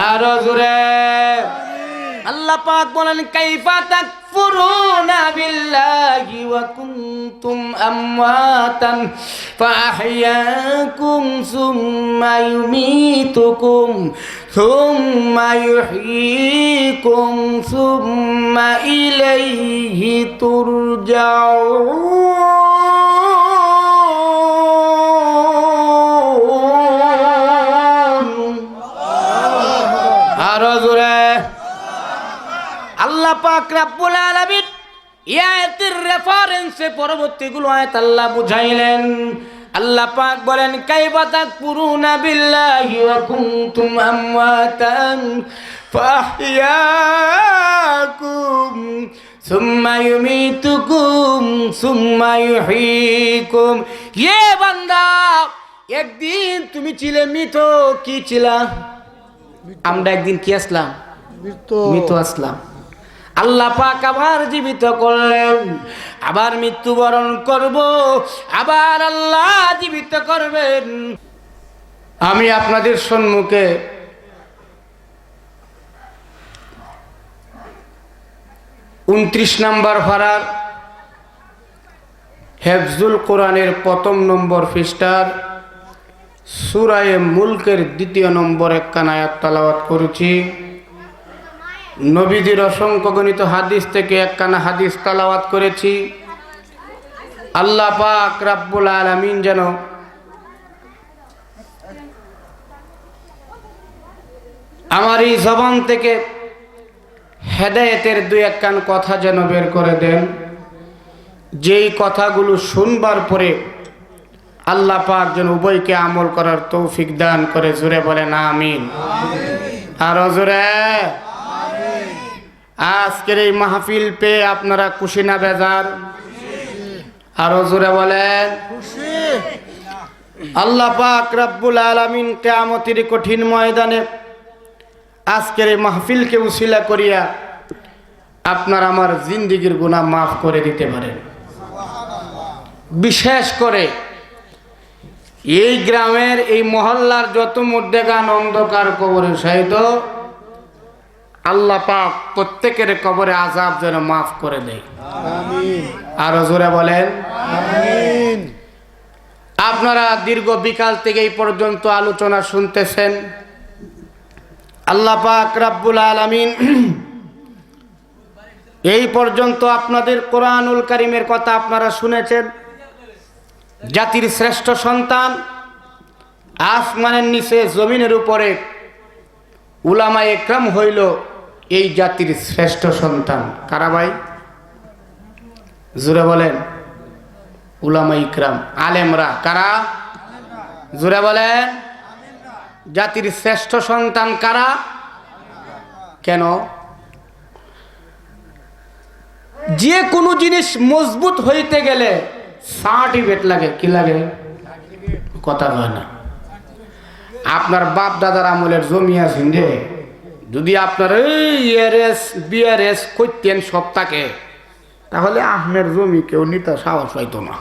আর জোরে আল্লাহ পাক বলেন কাইফা তাকফুরুনা বিল্লাহি ওয়া কুনতুম আমওয়াতান ফাআহইয়াকুম সুম্মা ইউমীতুকুম সুম্মা ইউহয়ীকুম সুম্মা ইলাইহি তুরজাউন। আর জোরে আল্লাহ পাক রব্বুল আলামিন এই আয়াতের রেফারেন্সে পরবর্তীগুলো আয়াত আল্লাহ বুঝাইলেন। আল্লাহ পাক বলেন কাইফা তাকফুরুনা বিল্লাহি ওয়া কুনতুম আমওয়াতান ফাআহইয়াকুম সুম্মা ইউমীতুকুম সুম্মা ইউহয়ীকুম। হে বান্দা, একদিন তুমি ছিলে মৃত। কি ছিলা? আমরা একদিন কি আসলাম? মৃত আসলাম। আল্লাহ পাক আবার জীবিত করলেন, আবার মৃত্যুবরণ করব, আবার আল্লাহ জীবিত করবেন। আমি আপনাদের সম্মুখে উনত্রিশ নম্বর পারার হেফজুল কোরআনের প্রথম নম্বর পৃষ্ঠার সূরা মুলকের দ্বিতীয় নম্বর একখান আয়াত তেলাওয়াত করেছি। নবীজির অসংখ্য গণিত হাদিস থেকে একখানা হাদিস তেলাওয়াত করেছি। আল্লাহ পাক রব্বুল আলামিন যেন আমার এই জবান থেকে হেদায়েতের দুই একখান কথা যেন বের করে দেন, যেই কথাগুলো শুনবার পরে আল্লাহ পাক যেন উভয়কে আমল করার তৌফিক দান করে। জোরে বলেন আমিন। আর জোরে আজকের এই মাহফিল পেয়ে আপনারা খুশি না বেজার? আরো জোরে বলেন খুশি। আল্লাহ পাক রব্বুল আলামিন কিয়ামতের কঠিন ময়দানে আজকের এই মাহফিলকে উসিলা করিয়া আপনার আমার জিন্দেগীর গুনাহ মাফ করে দিতে পারেন। বিশেষ করে এই গ্রামের এই মহল্লার যত মুর্দেগান অন্ধকার কবরে শায়িত, আল্লাহ পাক প্রত্যেকের কবরে আযাব যেন মাফ করে দেয়। আমিন। আর জোরে বলেন আমিন। আপনারা দীর্ঘ বিকাল থেকে এই পর্যন্ত আলোচনা শুনতেছেন। আল্লাহ পাক রব্বুল আলামিন এই পর্যন্ত আপনাদের কোরআনুল কারীমের কথা আপনারা শুনেছেন। জাতির শ্রেষ্ঠ সন্তান, আসমানের নিচে জমিনের উপরে উলামা একরাম হইল এই জাতির শ্রেষ্ঠ সন্তান। কারা ভাই? জোরে বলেন। উলামা ইকরাম, আলেমরা। কারা? জোরে বলেন। জাতির শ্রেষ্ঠ সন্তান কারা? কেন? যে কোনো জিনিস মজবুত হইতে গেলে সার্টিফিকেট লাগে। কি লাগে? কথা হয় না। আপনার বাপ দাদার আমলের জমি আছেন রে, যদি আপনার ইআরএস বিআরএস করতেন সপ্তাহে, তাহলে আপনার জমি কেউ নিতে সাহস পাইতো না।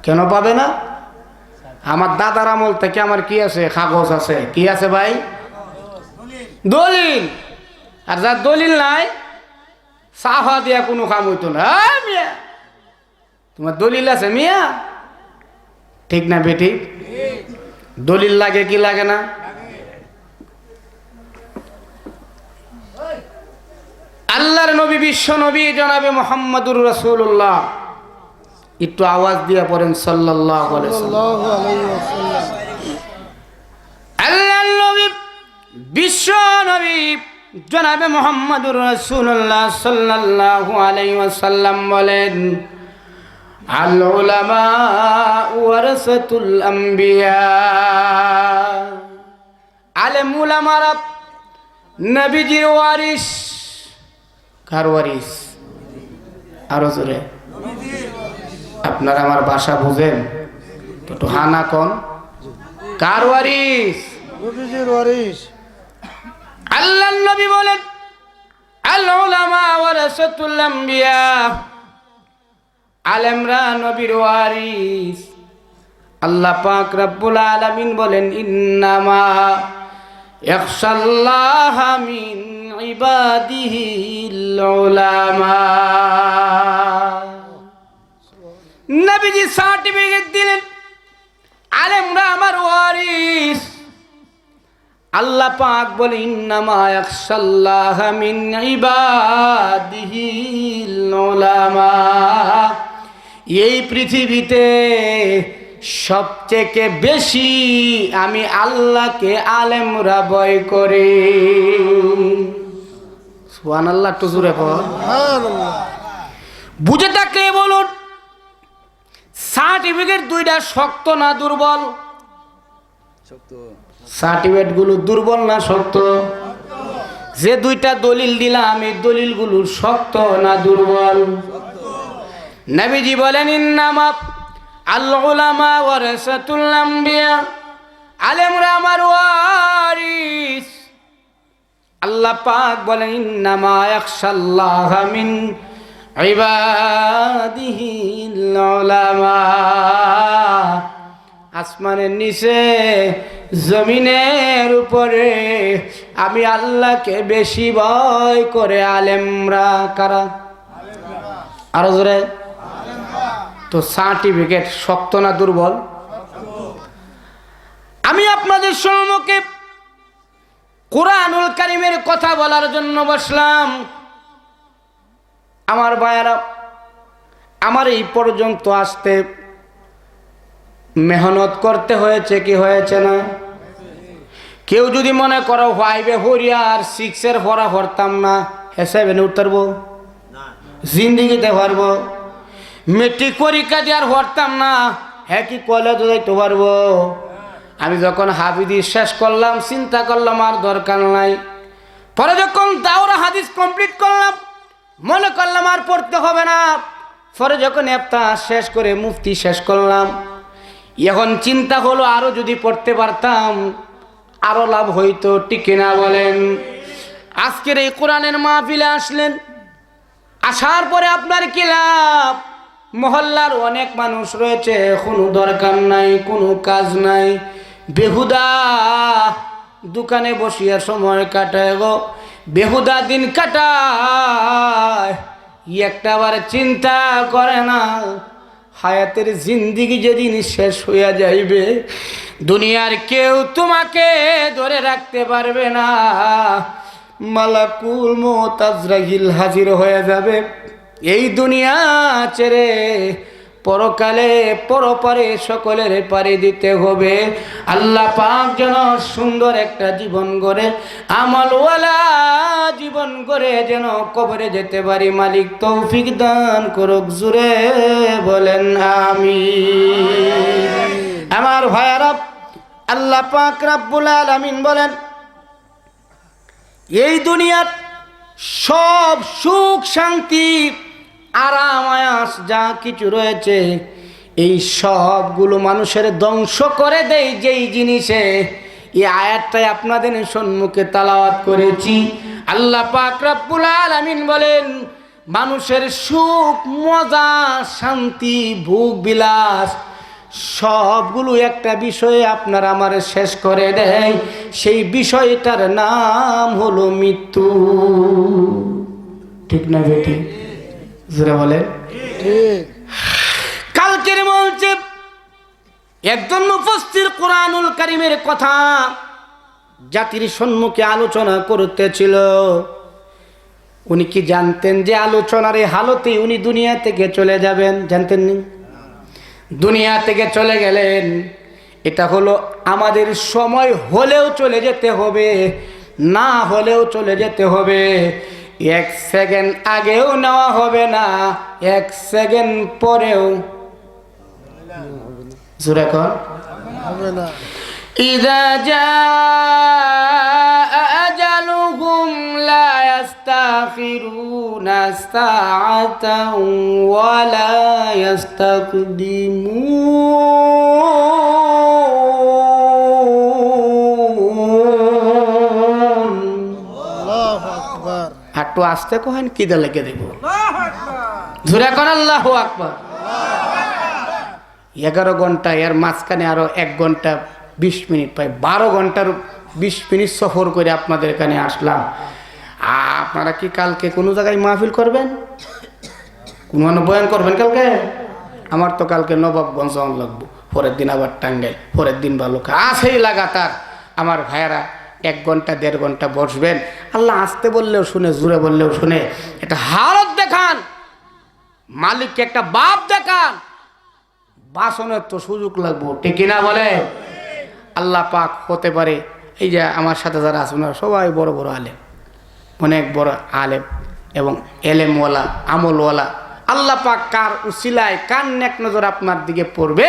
কেন পাবে না? আমার দাদার আমল থেকে আমার কি আছে? কাগজ আছে। কি আছে ভাই? দলিল। আর যার দলিল নাই, সাহা দিয়া কোনো কাম হইতো না। মিয়া, তোমার দলিল আছে মিয়া? ঠিক না বেটি? দলিল লাগে কি লাগে না? আল্লাহর নবী, বিশ্ব নবী জনাবে মুহাম্মদুর রাসূলুল্লাহ, একটু আওয়াজ দিয়া পড়েন সাল্লাল্লাহু আলাইহি ওয়াসাল্লাম। আল্লাহর নবী, বিশ্ব নবী জনাবে মুহাম্মদুর রাসূলুল্লাহ সাল্লাল্লাহু আলাইহি ওয়াসাল্লাম বলেন, আল উলামা ওয়ারাসাতুল আম্বিয়া। আলেম উলামারা নবীজির ওয়ারিস। কার ওয়ারিস? আরো জোরে। আপনারা আমার ভাষা বুঝেন? একটু হানা কোন। কার ওয়ারিস? নবীজির ওয়ারিস। আল্লাহর নবী বলেন, আল উলামা ওয়ারাসাতুল আম্বিয়া। আলেমরা নবীর ওয়ারিস। আল্লাহ পাক রব্বুল আলামিন বলেন, ইন্নামা ইয়াখশাল্লাহা মিন ইবাদিহিল উলামা। নবীজি সার্টিফিকেট দিলেন, আলেমরা আমার ওয়ারিস। আল্লাহ পাক বলে ইন্নামা ইয়াখশাল্লাহা মিন ইবাদিহিল উলামা। এই পৃথিবীতে সবথেকে বেশি আমি আল্লাহকে আলেমরা ভয় করে। সুবহানাল্লাহ, একটু জোরে পড়। বুঝে থাকলে বলুন, সার্টিফিকেট দুইটা শক্ত না দুর্বল? সার্টিফিকেট গুলো দুর্বল না শক্ত? যে দুইটা দলিল দিলাম, এই দলিলগুলো শক্ত না দুর্বল? নবীজি বলেন ইন্নামা আল উলামা ওয়ারাসাতুল আম্বিয়া, আলেমরা আমার ওয়ারিস। আল্লাহ পাক বলেন ইন্নামা ইয়াখশাল্লাহা মিন ইবাদিহিল উলামা। আসমানের নিচে জমিনের উপরে আমি আল্লাহকে বেশি ভয় করে আলেমরা। কারা? আরো জোরে। তো সার্টিফিকেট শক্ত না দুর্বল? আমি আপনাদের সম্মুখে কুরআনুল কারীমের কথা বলার জন্য বসলাম। আমার ভাইয়েরা, আমার এই পর্যন্ত আসতে মেহনত করতে হয়েছে কি হয়েছে না? কেউ যদি মনে করো 5 পড়িয়া আর 6 পড়া পড়তাম না, 7 উঠতারবো? জিন্দিগিতে পারবো? মেট্রিক পরীক্ষা দিয়ে আর পড়তাম না, হ্যাঁ কি কলেজে যাইতে পারবো? আমি যখন হাফিজি শেষ করলাম, চিন্তা করলাম আর দরকার নাই। পরে যখন দাওরা হাদিস কমপ্লিট করলাম, মনে করলাম আর পড়তে হবে না। পরে যখন একটা শেষ করে মুফতি শেষ করলাম, এখন চিন্তা হলো আরো যদি পড়তে পারতাম আরো লাভ হইতো, ঠিক না বলেন? আজকের এই কোরআনের মাহফিলে আসলেন, আসার পরে আপনার কি লাভ? মহল্লার অনেক মানুষ রয়েছে, কোনো দরকার নাই, কোনো কাজ নাই, বেহুদা দোকানে বসিয়া সময় কাটায় গো, বেহুদা দিন কাটায়। একটাবার চিন্তা করে না হায়াতের জিন্দিগি যেদিন শেষ হইয়া যাইবে, দুনিয়ার কেউ তোমাকে ধরে রাখতে পারবে না। মালাকুল মউত আজরাইল হাজির হয়ে যাবে। এই দুনিয়া ছেড়ে পরকালে পরপারে সকলের পাড়ি দিতে হবে। আল্লাহ পাক যেন সুন্দর একটা জীবন গড়ে, আমলওয়ালা জীবন গড়ে যেন কবরে যেতে পারি। মালিক তৌফিক দান করুক, জুড়ে বলেন আমিন। আমার ভাইয়ারা, আল্লাহ পাক রব্বুল আলামিন বলেন এই দুনিয়ার সব সুখ শান্তি আরাম আয়াস যা কিছু রয়েছে, এই সবগুলো মানুষের ধ্বংস করে দেয় যেই জিনিসে। এই আয়াতটাই আপনাদের সম্মুখে তেলাওয়াত করেছি। আল্লাহ পাক রব্বুল আলামিন বলেন মানুষের সুখ, মজা, শান্তি, ভোগ বিলাস সবগুলো একটা বিষয়ে আপনার আমার শেষ করে দেয়। সেই বিষয়টার নাম হলো মৃত্যু। ঠিক না বেটি? জোরে বলেন। কালকের মঞ্চে একজন মুফাসসির কুরআনুল কারীমের কথা জাতির সম্মুখে আলোচনা করতেছিল। উনি কি জানতেন যে আলোচনার এই হালতে উনি দুনিয়া থেকে চলে যাবেন? জানতেন না? দুনিয়া থেকে চলে গেলেন। এটা হলো আমাদের সময় হলেও চলে যেতে হবে, না হলেও চলে যেতে হবে। 1 সেকেন্ড আগেও নেওয়া হবে না, 1 সেকেন্ড পরেও। জোরে কর হবে না। ইযা জাআ আজালুহুম লা ইস্তাখিরুনা সাআতান ওয়া লা ইস্তাকদিমুন। আল্লাহু আকবার। একটু আস্তে কহেন, কি দা লেগে দেব। আল্লাহু আকবার। জোরে কর আল্লাহু আকবার। 11 ঘন্টা, এর মাঝখানে আরো 1 ঘন্টা 20 মিনিট পাই, 12 ঘন্টার 20 মিনিট সফর করে আপনাদের এখানে আসলাম। আপনারা কি কালকে কোনো জায়গায় মাহফিল করবেন, কোনো বয়ান করবেন কালকে? আমার তো কালকে নবাবগঞ্জ যাওয়ান লাগবো, পরের দিন আবার টাঙ্গাইল, পরের দিন বালুকা, আছেই লাগাতার। আমার ভাইয়েরা 1 ঘন্টা 1.5 ঘন্টা বসবেন। আল্লাহ আসতে বললেও শুনে, জুড়ে বললেও শুনে। এটা হালত দেখান, মালিককে একটা বাপ দেখান, বাসনের তো সুযোগ লাগবো, ঠিক কিনা বলে? আল্লাহ পাক হতে পারে এই যে আমার সাথে যারা আছেন সবাই বড় বড় আলেম, অনেক বড় আলেম এবং এলেমওয়ালা, আমলওয়ালা। আল্লাহ পাক কার উসিলায় কার নেক নজর আপনার দিকে পড়বে,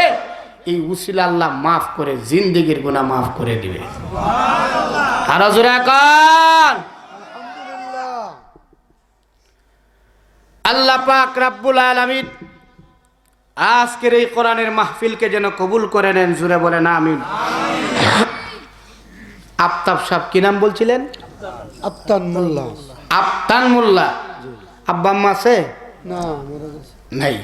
এই উসিলা আল্লাহ মাফ করে জিন্দেগির গুনাহ মাফ করে দিবে। আর জোরে কান আল্লাহ পাক রব্বুল আলামিন আজকের এই কোরআনের মাহফিলকে যেন কবুল করে নেন। জোরে বলেন আমিন। আফতাব সাহেব কি নাম বলছিলেন? আফতান মোল্লা। আফতান মোল্লা। আব্বা আম্মা আছে? না, নাই।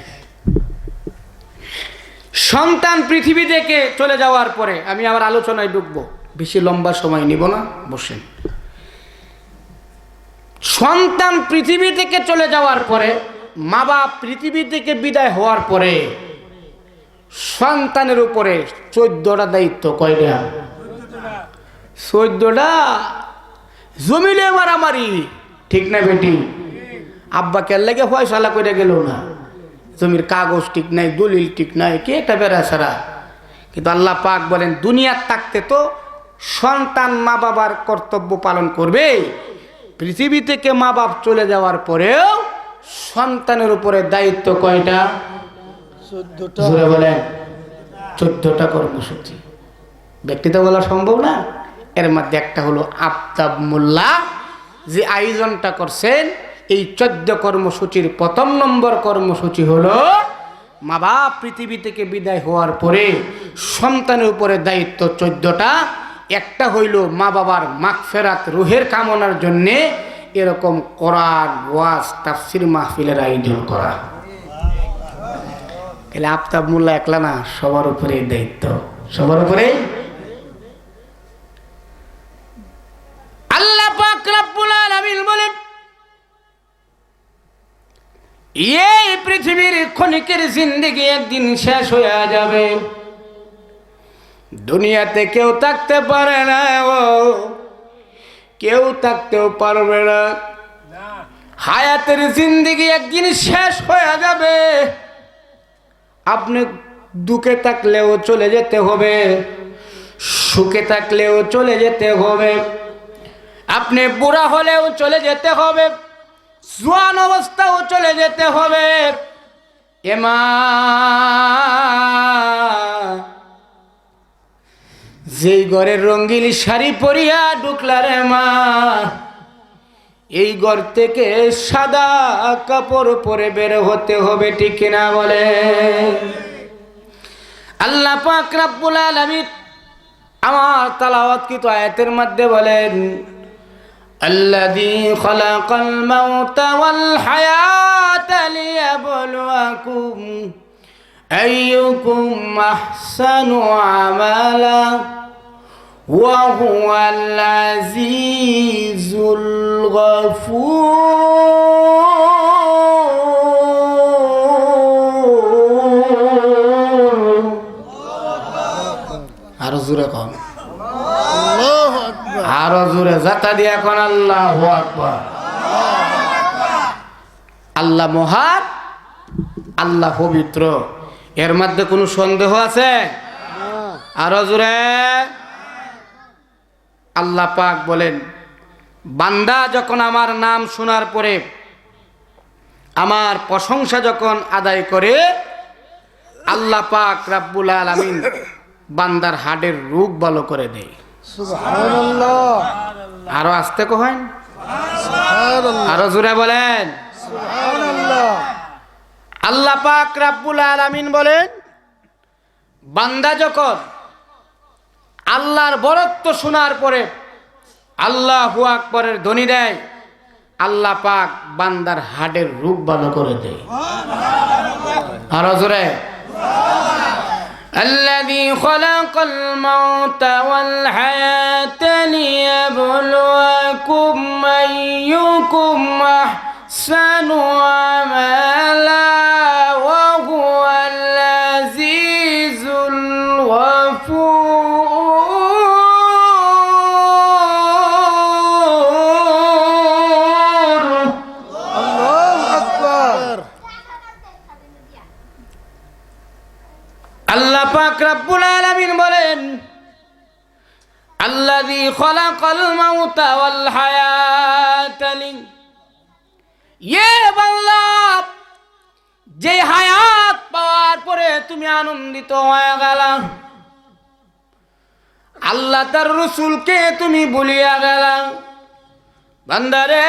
সন্তান পৃথিবী থেকে চলে যাওয়ার পরে আমি আবার আলোচনায় ঢুকবো, বেশি লম্বা সময় নিব না, বসেন। সন্তান পৃথিবী থেকে চলে যাওয়ার পরে, মা বাপ পৃথিবী থেকে বিদায় হওয়ার পরে সন্তানের উপরে 14টা দায়িত্ব। কয়টা? 14টা। জমিলে মারামারি, ঠিক না বেটি? আব্বা কেন লাগে ফয়সালা করে গেল না, জমির কাগজ ঠিক নাই, দলিল ঠিক নাই, কে একটা বেড়া সারা। কিন্তু আল্লাহ পাক বলেন দুনিয়ার থাকতে তো সন্তান মা বাবার কর্তব্য পালন করবে, পৃথিবী থেকে মা বাপ চলে যাওয়ার পরেও সন্তানের উপরে দায়িত্ব কয়টা? 14টা। বলেন 14টা কর্মসূচি। ব্যক্তিতে বলা সম্ভব না। এর মধ্যে একটা হলো আফতাব মোল্লা যে আয়োজনটা করছেন, এই 14 কর্মসূচির প্রথম নম্বর কর্মসূচি হলো মা বাপ পৃথিবী থেকে বিদায় হওয়ার পরে সন্তানের উপরে দায়িত্ব 14টা। একটা হইল মা বাবার মাগফিরাত, রুহের কামনার জন্যে এরকম কোরআন, ওয়াজ, তাফসীর মাহফিলের আয়োজন করা। তাহলে আফতাব মোল্লা একলা না, সবার উপরে দায়িত্ব, সবার উপরে। আল্লাহ পাক রব্বুল আলামিন বলেন এই পৃথিবীর ক্ষণিকের জিন্দেগি একদিন শেষ হয়ে যাবে, দুনিয়াতে কেউ থাকতে পারে না, কেউ থাকতেও পারবে না। হায়াতের জিন্দেগি একদিন শেষ হয়ে যাবে। আপনি দুঃখে থাকলেও চলে যেতে হবে, সুখে থাকলেও চলে যেতে হবে। আপনি বুড়া হলেও চলে যেতে হবে, জোয়ান অবস্থাও চলে যেতে হবে। এমা যেই ঘরের রঙিন শাড়ি পরিয়া ঢুকলারে মা, এই ঘর থেকে সাদা কাপড় পরে বের হতে হবে, ঠিক না বলে? আল্লাহ পাক রব্বুল আলামিন আমার তেলাওয়াতকৃত আয়াতের মধ্যে বলেন الذي خلق الموت والحياة ليبلوكم أيكم أحسن عملا وهو العزيز الغفور أرزو কম, আরো জোরে জাতা দিয়ে এখন আল্লাহু আকবার। আল্লাহ মহান, আল্লাহ পবিত্র, এর মধ্যে কোনো সন্দেহ আছে? আরো জোরে। আল্লাহ পাক বলেন বান্দা যখন আমার নাম শোনার পরে আমার প্রশংসা যখন আদায় করে, আল্লাহ পাক রব্বুল আলামিন বান্দার হাড়ের রোগ ভালো করে দেয়। সুবহানাল্লাহ। আরো আস্তে কহেন, সুবহানাল্লাহ। আরো জোরে বলেন সুবহানাল্লাহ। আল্লাহ পাক রব্বুল আলামিন বলেন বান্দা যখন আল্লাহর বরত্ব শোনার পরে আল্লাহু আকবারের ধ্বনি দেয়, আল্লাহ পাক বান্দার হাড়ের রোগ ভালো করে দেয়। আরো জোরে। الذي خلق الموت والحياة ليبلوكم أيكم أحسن عملا وهو العزيز الغفور. الله أكبر. আল্লাহ পাক রব্বুল আলামিন বলেন আল্লাযী খলাকাল মাউতা ওয়াল হায়াতা ইয়ে বান্দা, যে হায়াত পাওয়ার পরে তুমি আনন্দিত হয়ে গেলা, আল্লাহ তার রাসূলকে তুমি ভুলিয়া গেলা। বান্দারে,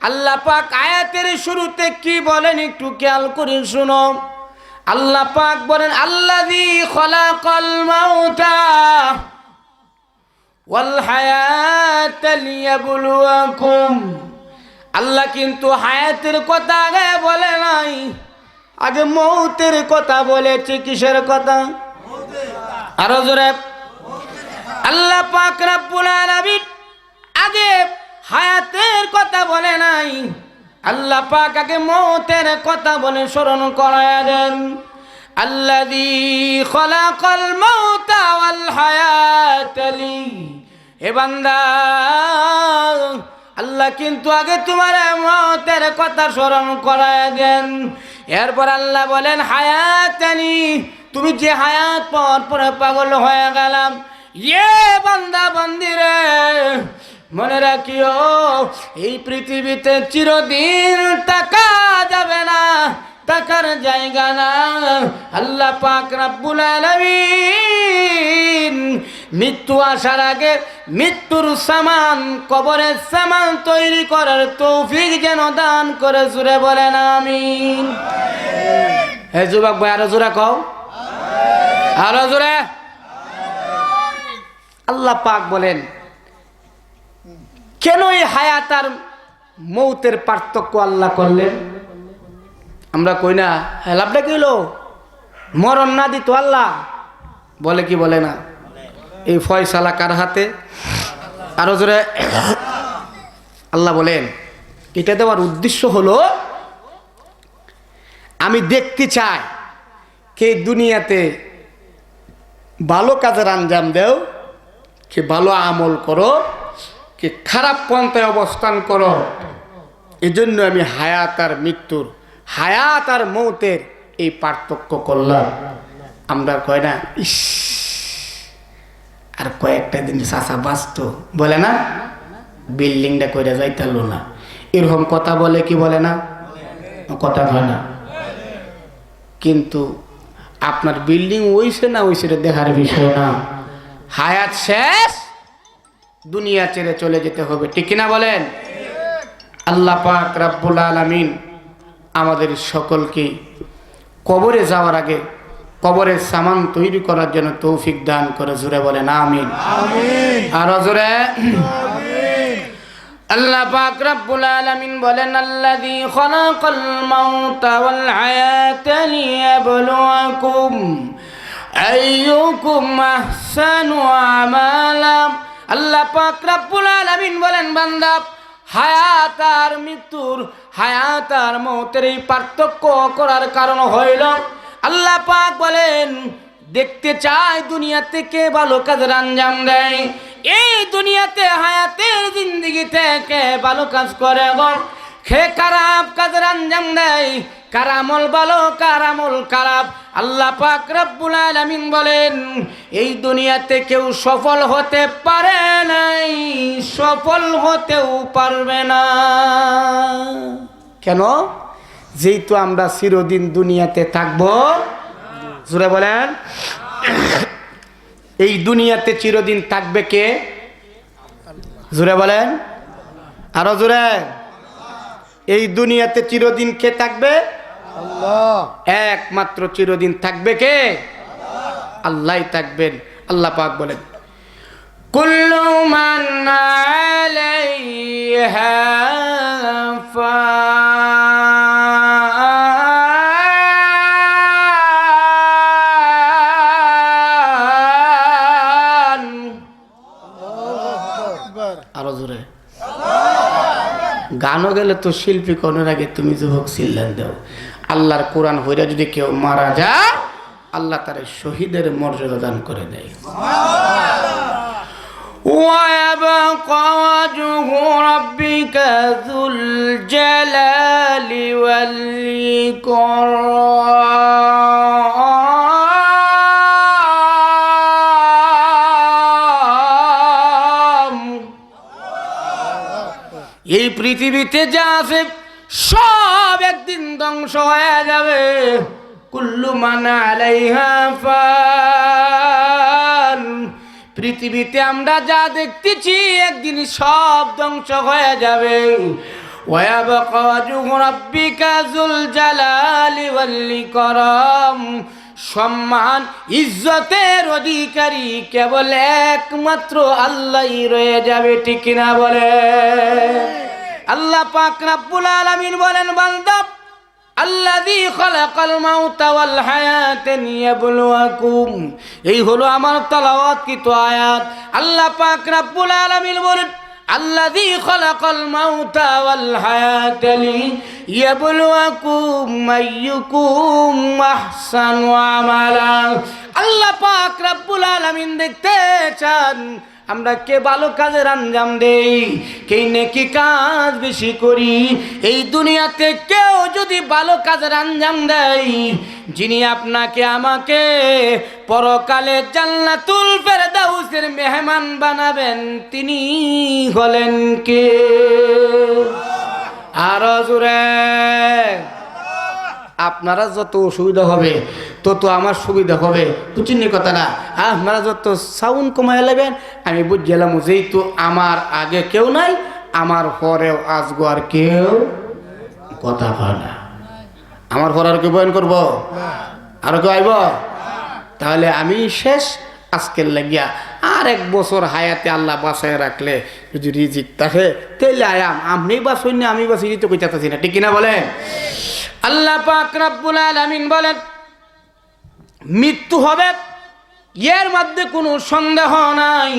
আল্লাহ পাক আয়াতের শুরুতে কি বলেন একটু খেয়াল করে শুনো। আল্লাহ পাক বলেন আল্লাযী খলাকাল মাউতা ওয়াল হায়াতা লিয়াবলুয়াকুম। আল্লাহ কিন্তু হায়াতের কথা আগে বলে নাই, আগে মৌতের কথা বলেছে। কিসের কথা? আরো জোরে। আল্লাহ পাক রব্বুল আলামিন আগে হায়াতের কথা বলে নাই, আল্লাহ পাক আগে মৌতের কথা বলে স্মরণ করায় দেন। আল্লাযী খলাকাল মাউতা ওয়াল হায়াতা হে বান্দা, আল্লাহ কিন্তু আগে তোমার মৌতের কথা স্মরণ করায় দেন। এরপর আল্লাহ বলেন হায়াতানি, তুমি যে হায়াত পাওয়ার পরে পাগল হয়ে গেলাম। ইয়ে বান্দা বান্দিরে, মনে রাখিও এই পৃথিবীতে চিরদিন টাকা যাবে না, টাকার জায়গা না। আল্লাহ পাক রব্বুল আলামিন মৃত্যু আসার আগে মৃত্যুর সামান, কবরের সামান তৈরি করার তৌফিক যেন দান করে। জোরে বলেন আমিন। হে যুবক ভাই, আরো জোরে কও, আরো জোরে। আল্লাহ পাক বলেন কেন এই হায়াত আর মৌতের পার্থক্য আল্লাহ করলেন? আমরা কই না লাভটা কি হলো, মরণ না দিত আল্লাহ? বলে কি বলে না? এই ফয়সালা কার হাতে? আরো জোরে। আল্লাহ বলেন এটা দেওয়ার উদ্দেশ্য হলো আমি দেখতে চাই কে দুনিয়াতে ভালো কাজের আঞ্জাম দেও, কে ভালো আমল করো, কে খারাপ পন্থায় অবস্থান করো। এজন্য আমি হায়াত আর মৃত্যুর, হায়াত আর মৌতের এই পার্থক্য করলাম। আমরা কয় না ইস আর কয়েকটা দিন চাচা বাঁচত, বলে না বিল্ডিংটা করে যাইতালো না, এরকম কথা বলে কি বলে না? কথা হয় না। কিন্তু আপনার বিল্ডিং হইছে না হইছে দেখার বিষয় না। হায়াত শেষ, দুনিয়া ছেড়ে চলে যেতে হবে, ঠিক কিনা বলেন? আল্লাহ পাক রব্বুল আলামিন আমাদের সকলকে কবরে যাওয়ার আগে কবরের সামান তৈরি করার জন্য তৌফিক দান করে। জোরে বলেন আমিন। আরো জোরে। আল্লাহ পাক রব্বুল আলামিন বলেন আল্লাযী খলাকাল মাউতা ওয়াল হায়াতা লিয়াবলুয়াকুম আইয়ুকুম আহসানু আমালা। আল্লাহ পাক রব্বুল আলামিন বলেন বান্দা, হায়াত আর মৃত্যুর, হায়াত আর মৌতের এই পার্থক্য করার কারণ হইল আল্লাহ পাক বলেন দেখতে চাই দুনিয়াতে কে ভালো কাজের আঞ্জাম দেয়। এই দুনিয়াতে হায়াতের জিন্দেগিতে কে ভালো কাজ করে গো, কে খারাপ কাজের আঞ্জাম দেয়, কার আমল ভালো কার আমল খারাপ। আল্লাহ পাক রব্বুল আলামিন বলেন এই দুনিয়াতে কেউ সফল হতে পারে নাই, সফল হতেও পারবে না। কেন? যেহেতু আমরা চিরদিন দুনিয়াতে থাকবো। জোরে বলেন। এই দুনিয়াতে চিরদিন থাকবে কে? জোরে বলেন, আরো জোরে। এই দুনিয়াতে চিরদিন কে থাকবে? আল্লাহ। একমাত্র চিরদিন থাকবে কে? আল্লাহই থাকবেন। আল্লাহ পাক বলেন কুল্লু মান আলাইহা ফান গানও গেলে তো শিল্পী কোনের আগে তুমি যুবক চিল্লান দাও। আল্লাহর কোরআন হইরা যদি কেউ মারা যায় আল্লাহ তার শহীদের মর্যাদা দান করে দেয়। ويبقى وجه ربك ذو الجلال والإكرام। এই পৃথিবীতে যা আছে সব একদিন ধ্বংস হয়ে যাবে। কুল্লু মান আলাইহা ফান। পৃথিবীতে আমরা যা দেখতেছি একদিন সব ধ্বংস হয়ে যাবে। ওয়ায়াবকা ওয়াজহু রাব্বিকা যুল জালালি ওয়াল ইকরাম। সম্মান ইজ্জতের অধিকারী কেবল একমাত্র আল্লাহই রয়ে যাবে, ঠিক না বলে? আল্লাহ পাক রব্বুল আলামিন বলেন, বান্দা আল্লাযী খালাকাল মাউতা ওয়াল হায়াতা লিয়াবলুয়াকুম। এই হলো আমার তেলাওয়াতকৃত আয়াত। আল্লাহ পাক রব্বুল আলামিন বলেন, আল্লাযী খালাকাল মাউতা ওয়াল হায়াতা লিয়াবলুয়াকুম আইয়ুকুম আহসানু আমালা। আল্লাহ পাক রব্বুল আলামিন দেখতে চান আমরা কে ভালো কাজের আঞ্জাম দেই, কে নেকি কাজ বেশি করি। এই দুনিয়াতে কেউ যদি ভালো কাজের আঞ্জাম দেয়, যিনি আপনাকে আমাকে পরকালে জান্নাতুল ফেরদাউসের মেহমান বানাবেন তিনি হলেন কে? আর জোরে। আপনারা যত অসুবিধা হবে তত আমার সুবিধা হবে, বুঝছেন কথা না? আপনারা যত সাউন্ড কমায় নেবেন আমি বুঝ গেলাম যেহেতু আমার আগে কেউ নাই, আমার পরেও আসবো আর কেউ কথা হয় না। আমার পরে আর কেউ বয়ান করবো? আরো কেউ আইব? তাহলে আমি শেষ আজকের লাগিয়া। আর 1 বছর হায়াতে আল্লাহ বাঁচায় রাখলে যদি রিজিক থাকে তাহলে আয়াম। আপনি বাঁচুন না আমি বাঁচি তো কইতাছি না, ঠিক কিনা বলেন? আল্লাহ পাক রব্বুল আলামিন বলেন মৃত্যু হবে, এর মধ্যে কোনো সন্দেহ নাই।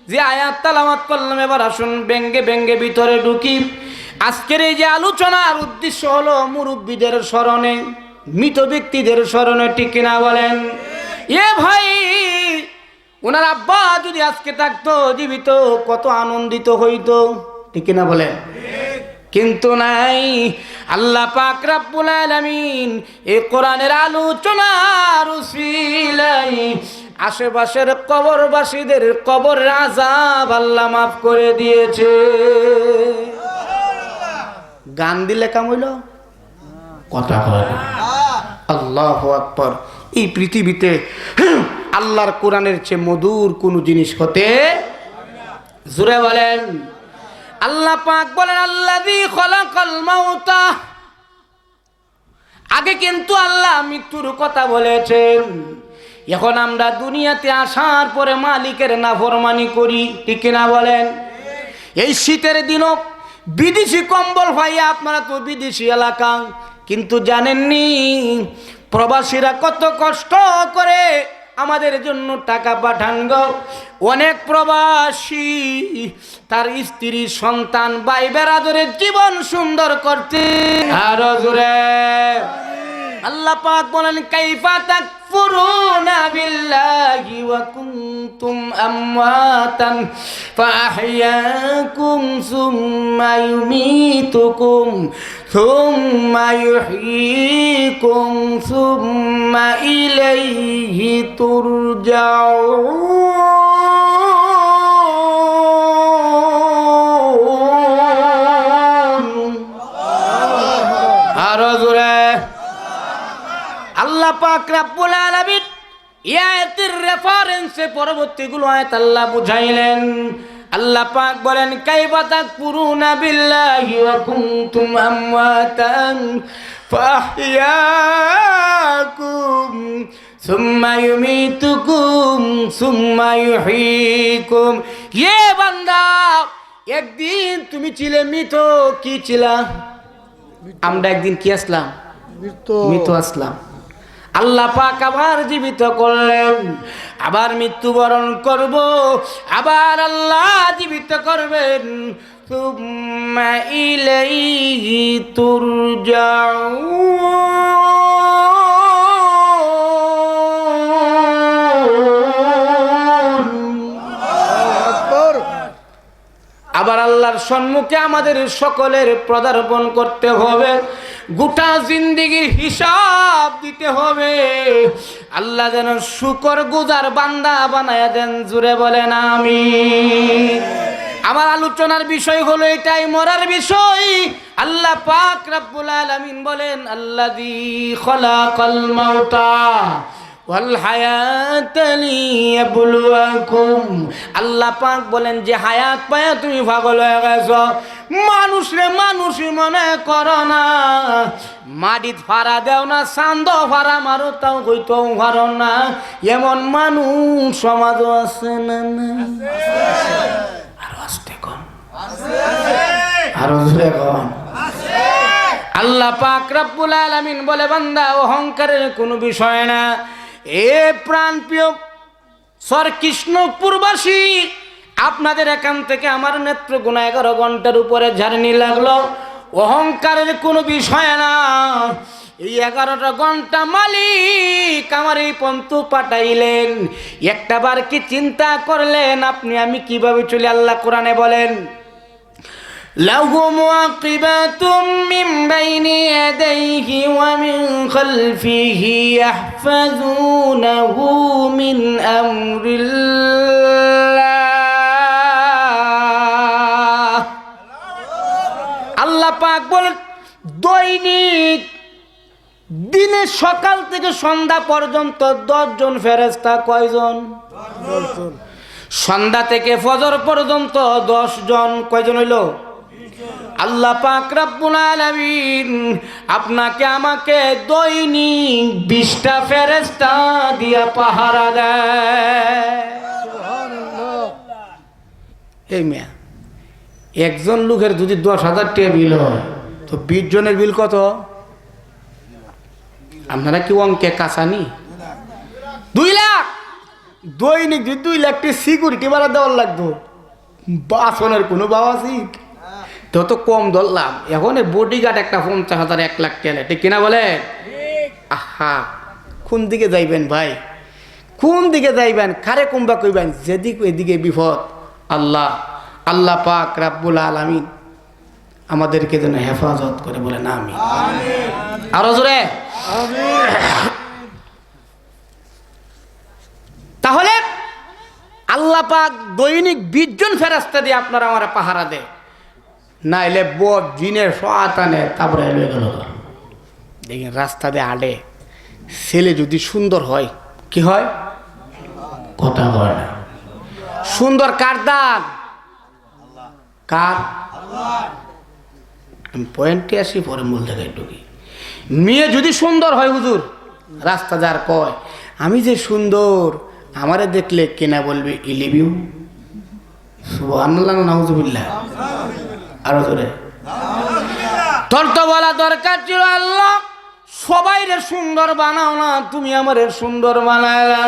যে আয়াত তেলাওয়াত করলাম এবার আসুন ব্যঙ্গে ব্যঙ্গে ভিতরে ঢুকি। আজকের এই যে আলোচনার উদ্দেশ্য হলো মুরব্বীদের স্মরণে, মৃত ব্যক্তিদের স্মরণে, ঠিক কিনা বলেন? এ ভাই, ওনার আব্বা যদি আজকে থাকতো জীবিত কত আনন্দিত হইতো, ঠিক কিনা বলেন? কিন্তু নাই। আল্লাহ পাক রব্বুল আলামিন এই কোরআনের আলোচনার উসিলায় আশেপাশের কবরবাসীদের কবরের আযাব আল্লাহ মাফ করে দিয়েছে। গান দিলে কাম হইল? কথা কয় না। আল্লাহু আকবার। এই পৃথিবীতে আল্লাহর কোরআনের চেয়ে মধুর কোনো জিনিস হতে জোরে বলেন। আল্লাহ পাক বলেন আল্লাযী খালাকাল মাউতা। আগে কিন্তু আল্লাহ মৃত্যুর কথা বলেছেন। এখন আমরা দুনিয়াতে আসার পরে মালিকের নাফরমানি করি, ঠিক না বলেন? এই শীতের দিনও বিদেশি কম্বল ভাইয়া, আপনারা তো বিদেশি এলাকা, কিন্তু জানেননি প্রবাসীরা কত কষ্ট করে আমাদের জন্য টাকা পাঠান গো। অনেক প্রবাসী তার স্ত্রী সন্তান ভাই বেরাদরের জীবন সুন্দর করতে। আর জোরে আল্লাহ পাক বলেন কাইফা তাকফুরুনা বিল্লাহি ওয়া কুনতুম আমওয়াতান ফাআহইয়াকুম সুম্মা ইউমীতুকুম সুম্মা ইউহয়ীকুম সুম্মা ইলাইহি তুরজাউন। আর জোরে আল্লাহ পাক রব্বুল আলামিন এই আয়াতের রেফারেন্সে পরবর্তীগুলো আয়াত আল্লাহ বুঝাইলেন। আল্লাহ পাক বলেন কাইফা তাকফুরুনা বিল্লাহি ওয়া কুনতুম আমওয়াতান ফাআহইয়াকুম সুম্মা ইউমীতুকুম সুম্মা ইউহয়ীকুম। এ বান্দা, একদিন তুমি ছিলে মৃত। কি ছিলা? আমরা একদিন কি আসলাম? মৃত আসলাম। আল্লাহ পাক আবার জীবিত করলেন, আবার মৃত্যুবরণ করব, আবার আল্লাহ জীবিত করবেন। সুম্মা ইলাইহি তুরজাউন। আকবার। আবার আল্লাহর সম্মুখে আমাদের সকলের পদার্পণ করতে হবে, গোটা জিন্দেগির হিসাব দিতে হবে। আল্লাহ যেন শুকর গুজার বান্দা বানায়া দেন, জুড়ে বলেন আমিন। আমার আলোচনার বিষয় হলো এটাই, মরার বিষয়। আল্লাহ পাক রব্বুল আলামিন বলেন, আল্লাযী খলাকাল মাউতা ওয়াল হায়াতা লিয়াবলুয়াকুম। আল্লাহ পাক বলেন যে হায়াত পায়া তুমি পাগল হয়ে গেছো, মানুষরে মানুষই মনে করো না, মাটিত ফাড়া দেও না, চান্দ ফাড়া মারো তাও কইতেও পারো না, এমন মানুষ সমাজও আছে না? আরো আসতে কোন, আরো জোরে কোন। আল্লাহ পাক রব্বুল আলামিন বলে, বান্দা অহংকারের কোনো বিষয় না। এ প্রাণপ্রিয় সর কৃষ্ণপুরবাসী, আপনাদের এখান থেকে আমার নেত্রকোনা 11 ঘন্টার উপরে জার্নি লাগলো, অহংকারের কোনো বিষয় না। এই 11টা ঘন্টা মালিক আমার এই পন্থু পাঠাইলেন, একটা বার কি চিন্তা করলেন আপনি আমি কিভাবে চলি? আল্লাহ কোরআনে বলেন, লাহু মুআকিবাতুম মিন বাইনি ইয়াদাইহি ওয়া মিন খালফিহি ইয়াহফাযুনাহু মিন আমরিল্লাহ। আল্লাহ পাক বলেন, দৈনিক দিনে সকাল থেকে সন্ধ্যা পর্যন্ত 10 জন ফেরেশতা। কয়জন? 10 জন। সন্ধ্যা থেকে ফজর পর্যন্ত 10 জন। কয়জন হইল? আল্লাহ পাক রব্বুল আলামিন আপনাকে আমাকে দৈনিক 20টা ফেরেশতা দিয়া পাহারা দেয়। সুবহানাল্লাহ। এই মিয়া, একজন লোকের যদি 10,000 টাকা বিল হয় তো 20 জনের বিল কত? আপনারা কি অঙ্কে কাছানি? 2 লাখ। দৈনিক যদি 2 লাখ টাকা সিকিউরিটি ভাড়া দেওয়ার লাগতো, বাসনের কোনো বাবাসিক তো তো কম ধরলাম। এখন বডিগার্ড একটা 50,000 1 লাখ টাকা, ঠিক কিনা বলে? আহা, কোন দিকে যাইবেন ভাই, কোন দিকে যাইবেন? কারে কুম্বা কইবেন? যেদিকে এদিকে বিপদ। আল্লাহ পাক রব্বুল আলামিন আমাদেরকে যেন হেফাজত করে, বলেন আমিন। আরো জোরে আমিন। তাহলে আল্লাহ পাক দৈনিক 20 জন ফেরেশতা দিয়ে আপনারা আমার পাহারা দেয়, না এলে বদ জিনের শয়তানে তারপরে লয়ে গেল। দেখেন রাস্তা দিয়ে আডে, ছেলে যদি সুন্দর হয় কি হয়? কথা হয় না। সুন্দর কার দান? কার? আমি পয়েন্টে আসি, পরে মূল জায়গায় ঢুকি। মেয়ে যদি সুন্দর হয়, হুজুর রাস্তা যার কয় আমি যে সুন্দর, আমারে দেখলে কেনা বলবে ই লিভ ইউ। সুবহানাল্লাহ, নাউজুবিল্লাহ। আরো জোরে। তোর তো বলা দরকার ছিল, আল্লাহ সবাইরে সুন্দর বানাও না, তুমি আমারে সুন্দর বানাইলা।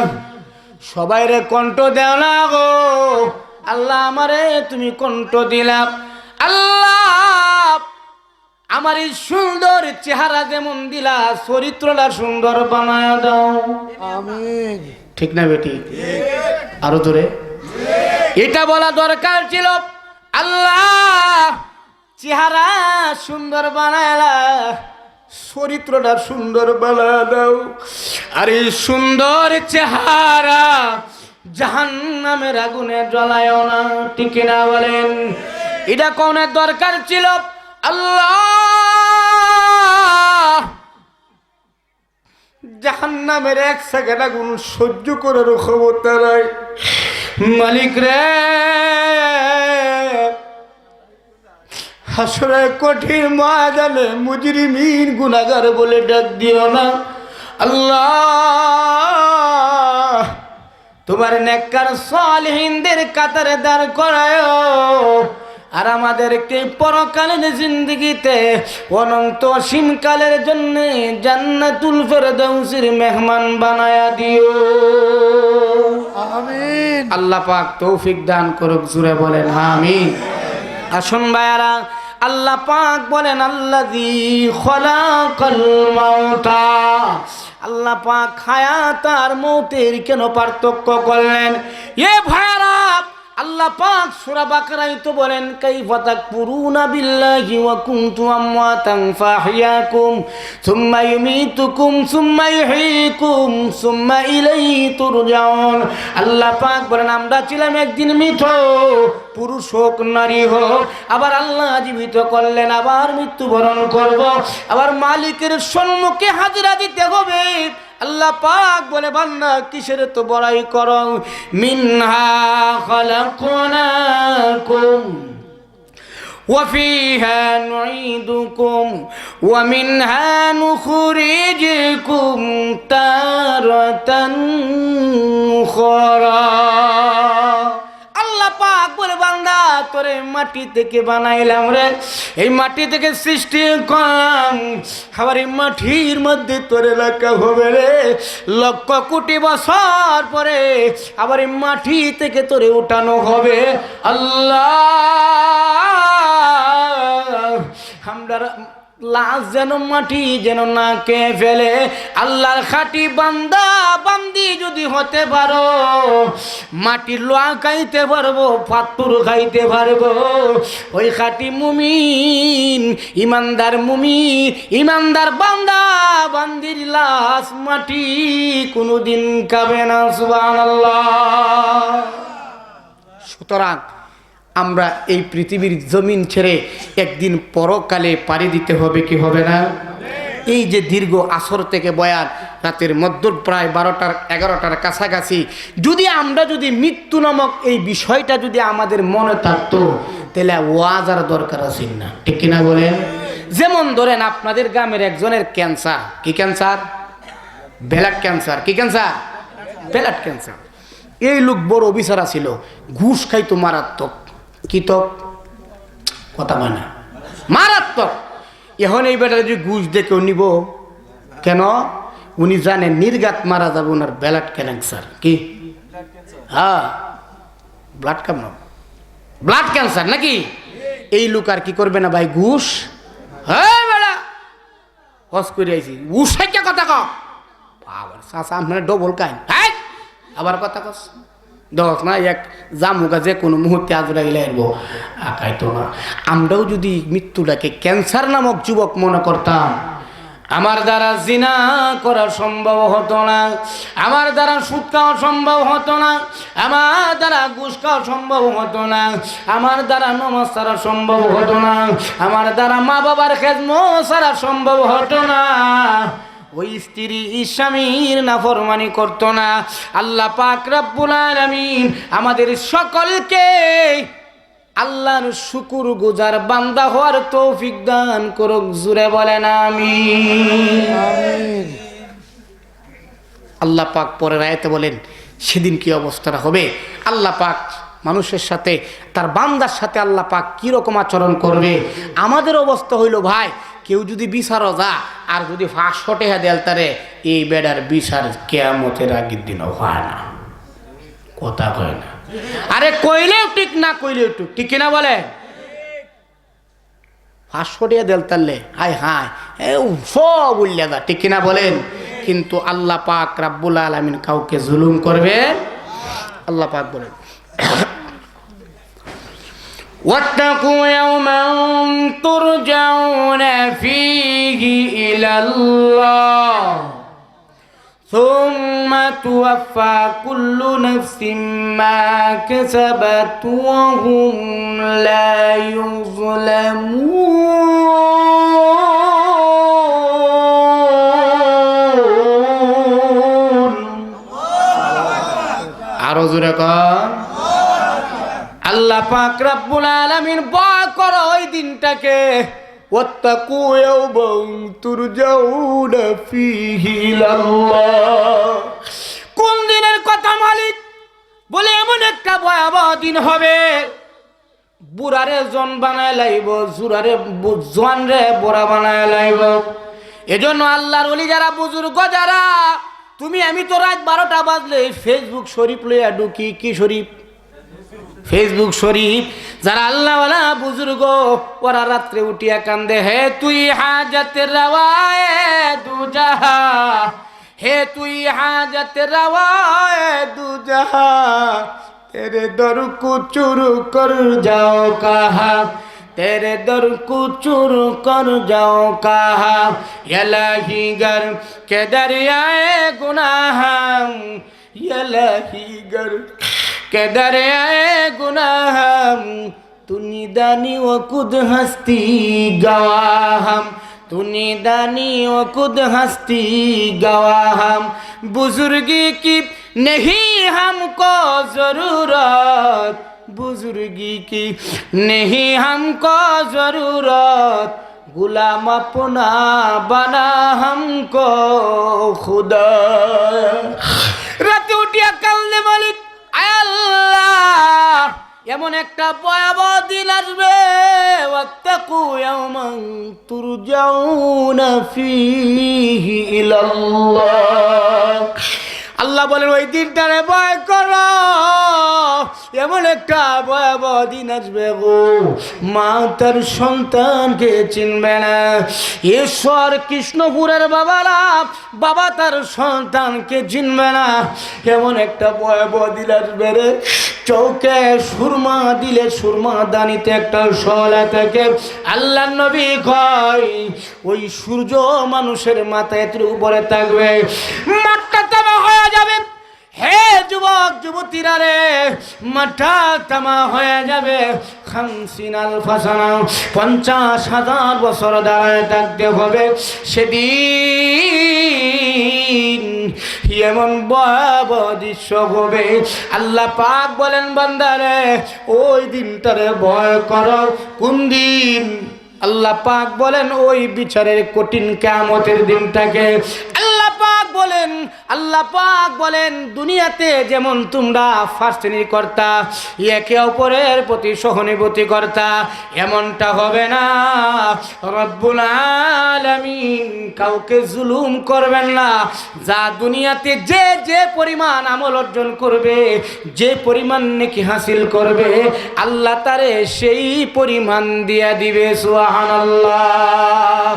সবাইরে কণ্ঠ দেও না গো আল্লাহ, আমারে তুমি কণ্ঠ দিলাম। আল্লাহ আমার এই সুন্দর চেহারা যেমন দিলা, চরিত্রটা সুন্দর বানায় দাও। আমিন। ঠিক না বেটি? আরো জোরে। এটা বলা দরকার ছিল, আল্লাহ চেহারা সুন্দর বানায়লা, চরিত্রটা সুন্দর বানায় দাও। আর এই সুন্দর চেহারা জাহান্নামের আগুনে জ্বলায় না, ঠিক না বলেন? এটা কোনের দরকার ছিল? আল্লাহ জাহান্নামের 1 সেকেন্ড আগুন সহ্য করার ক্ষমতা নাই। মালিক রে, হাসরে কঠিন ময়দানে মুজরিমিন গুনাহগার বলে ডাক দিও না। আল্লাহ তোমার নেককার সালিহিনদের কাতারে দাঁড় করায়, আর আমাদেরকে পরকালীন জিন্দেগিতে অনন্ত অসীমকালের জন্য জান্নাতুল ফেরদাউসের মেহমান বানায়া দিও। আমিন। আল্লাহ পাক তৌফিক দান করুক, জুড়ে বলেন আমিন। আসুন ভাইয়ারা, আল্লাহ পাক বলেন আল্লাযী খলাকাল মাউতা, আল্লাহ পাক হায়াত আর মৌতের কেন পার্থক্য করলেন? এ ভাইয়ারা, আল্লাহ পাক সূরা বাকারায় তো বলেন কাইফা তাকফুরুনা বিল্লাহি ওয়া কুনতুম আমওয়াতান ফাহইয়াকুম সুম্মা ইউমীতুকুম সুম্মা ইউহয়ীকুম সুম্মা ইলাইহি তুরজাউন। আল্লাহ পাক বলেন আমরা ছিলাম একদিন মৃত, পুরুষ হোক নারী হোক, আবার আল্লাহ জীবিত করলেন, আবার মৃত্যুবরণ করব, আবার মালিকের সম্মুখে হাজিরা দিতে হবে। আল্লাহ পাক বলে বান্দা কিসের তো বড়াই করো? মিনহা খালাকনাকুম ওয়া ফিহা নুঈদুকুম ওয়া মিনহা নুখরিজুকুম তারাতান উখরা। আল্লাহ পাক বলে বান্দা তোরে মাটি থেকে বানাইলাম রে, এই মাটি থেকে সৃষ্টি করলাম, আবার এই মাটির মধ্যে তোরে রাখা হবে রে, লক্ষ কোটি বছর পরে আবার এই মাটি থেকে তোরে উঠানো হবে। আল্লাহ আমরা লাশ যেন মাটি যেন না কে ফেলে। আল্লাহর খাঁটি বান্দা বান্দি যদি হতে পারো, মাটির লোয়া খাইতে পারবো, পাথর খাইতে পারবো, ওই খাঁটি মুমিন ইমানদার মুমিন ইমানদার বান্দা বান্দির লাশ মাটি কোনোদিন খাবে না। সুবহানাল্লাহ। সুতরাং আমরা এই পৃথিবীর জমিন ছেড়ে একদিন পরকালে পাড়ি দিতে হবে, কি হবে না? এই যে দীর্ঘ আসর থেকে বয়ান, রাতের মধ্য প্রায় 12-11টার কাছাকাছি, যদি আমরা মৃত্যু নামক এই বিষয়টা যদি আমাদের মনে থাকতো, তাহলে ওয়াজ আর দরকার আছে না, ঠিক কিনা বলেন? যেমন ধরেন আপনাদের গ্রামের একজনের ক্যান্সার, কি ক্যান্সার? Blood cancer. কি ক্যান্সার? Blood cancer. এই লোক বড় অফিসার ছিল, ঘুষ খাইতো মারাত্মক। কি তো কথা হয় না, মারাত্মক। এখন এই বেটা যদি ঘুষ দেখে নিব কেন? উনি জানেন নির্ঘাত মারা যাবে ওনার ব্লাড ক্যান্সার। কি? হ্যাঁ, ব্লাড ক্যান্সার, ব্লাড ক্যান্সার নাকি? এই লোক আর কি করবে না ভাই? ঘুষ। হ্যাঁ বেড়া হস করে আইছি, ঘুষ খাইতে কথা কম আবার চাষা আপনার ডবল কাইন। হ্যাঁ আবার কথা কস দশ না এক জামুকা যে কোনো মুহূর্তে আজরাইলে আসবো, আঁকাইতো না। আমরাও যদি মৃত্যুটাকে ক্যান্সার নামক যুবক মনে করতাম, আমার দ্বারা জিনা করা সম্ভব হতো না, আমার দ্বারা সুদ খাওয়া সম্ভব হতো না, আমার দ্বারা ঘুষ খাওয়া সম্ভব হতো না, আমার দ্বারা নমাজ ছাড়া সম্ভব হতো না, আমার দ্বারা মা বাবার খেদমত ছাড়া সম্ভব হতো না, ওই স্ত্রী স্বামীর নাফরমানি করতো না। আল্লাহ পাক রব্বুল আলামিন আমাদের সকলকে আল্লাহর শুকুর গুজার বান্দা হওয়ার তৌফিক দান করুক। জুড়ে বলেন আমিন। আল্লাহ পাক পরের আয়াতে বলেন সেদিন কি অবস্থাটা হবে। আল্লাহ পাক মানুষের সাথে তার বান্দার সাথে আল্লাহ পাক কীরকম আচরণ করবে। আমাদের অবস্থা হইল ভাই, কেউ যদি বিচারও যা আর যদি 500 টাকা দেয় তারে, এই বেডার বিচার কিয়ামতের আগের দিনও হয় না, কথা কয় না। আরে কইলেও ঠিক না কইলেও ঠিক, ঠিক কিনা বলে? 500 টাকা দেয় তারলে হাই হাই সব উল্লে যা, ঠিক কিনা বলেন? কিন্তু আল্লাহ পাক রাব্বুল আলামিন কাউকে জুলুম করবে। আল্লাহ পাক বলেন واتقوا يوما ترجعون فيه إلى الله ثم توفى كل نفس ما كسبت وهم لا يظلمون أرزقكم আল্লাহ পাক রব্বুল আলামিন ভয় করো ওই দিনটাকে। ওয়াত্তাকু ইয়াওমান তুরজাউনা ফীহি ইলাল্লাহ। কোন দিনের কথা মালিক বলে? এমন একটা ভয়াবহ দিন হবে, বুড়ারে জন বানায় লাইব, জুরারে জোয়ান রে বুড়া বানায় লাইব। এজন্য আল্লাহর ওলি যারা বুজুর্গ যারা, তুমি আমি তো রাত 12টা বাজলে ফেসবুক শরীফ লইয়া ঢুকি। কি শরীফ? ফেসবুক শরীফ যারা আল্লাহওয়ালা বুজুর্গ ওরা রাত্রে উঠিয়া কান্দে, হে তুই হাজতের রওয়ায়ে দু জাহা, হে তুই হাজতের রওয়ায়ে দু জাহা, তেরে দর কো চুর কর যাও কাহা, तेरे दर को चूर कर जाओ कहा, इलाही गर के दरियाए गुनाह, इलाही गर के दरियाए गुनाह, तूने दानी व खुद हस्ती गवाह, तूने दानी व खुद हस्ती गवाह, बुजुर्गी की नहीं हमको जरूरत, बुजुर्गी की नहीं हमको जरूरत, गुलाम अपना बना हमको खुदा। রাতে উঠিয়া কান্দে মালিক, আয় আল্লাহ এমন একটা ভয়াবহ দিন আসবে, ওয়াত্তাকু ইয়াওমান তুরজাউনা ফীহি ইলাল্লাহ। আল্লাহ বলেন ওই দিনটারে ভয় করো, এমন একটা ভয়াবহ দিন আসবে গো, মা তার সন্তানকে চিনবে না। ঈশ্বর কৃষ্ণপুরের বাবারা, বাবা তার সন্তানকে চিনবে না, এমন একটা ভয়াবহ দিন আসবে রে। চৌকে সুরমা দিলে সুরমা দানিতে একটা শলা থাকে, আল্লাহ নবী কয় ওই সূর্য মানুষের মাথায় এর উপরে থাকবে, মাঠটা তামা হয়ে যাবে। হে যুবক যুবতীরা রে, মাঠটা তামা হয়ে যাবে। 50,000 বছর দাঁড়ায় থাকতে হবে। সেদিন এমন ভয়াবহ দৃশ্য হবে, আল্লাহ পাক বলেন বান্দারে ওই দিনটারে ভয় করো। কোন দিন? আল্লাহ পাক বলেন ওই বিচারের কঠিন কিয়ামতের দিনটাকে। আল্লাহ পাক বলেন দুনিয়াতে যেমন তোমরা ফার্স্ট শ্রেণীর কর্তা, একে অপরের প্রতি সহানুভূতি কর্তা, এমনটা হবে না। রব্বুল আলামিন কাউকে জুলুম করবেন না। যা দুনিয়াতে যে যে পরিমাণ আমল অর্জন করবে, যে পরিমাণ নেকি হাসিল করবে, আল্লাহ তারে সেই পরিমাণ দিয়া দিবে। সুবহানাল্লাহ।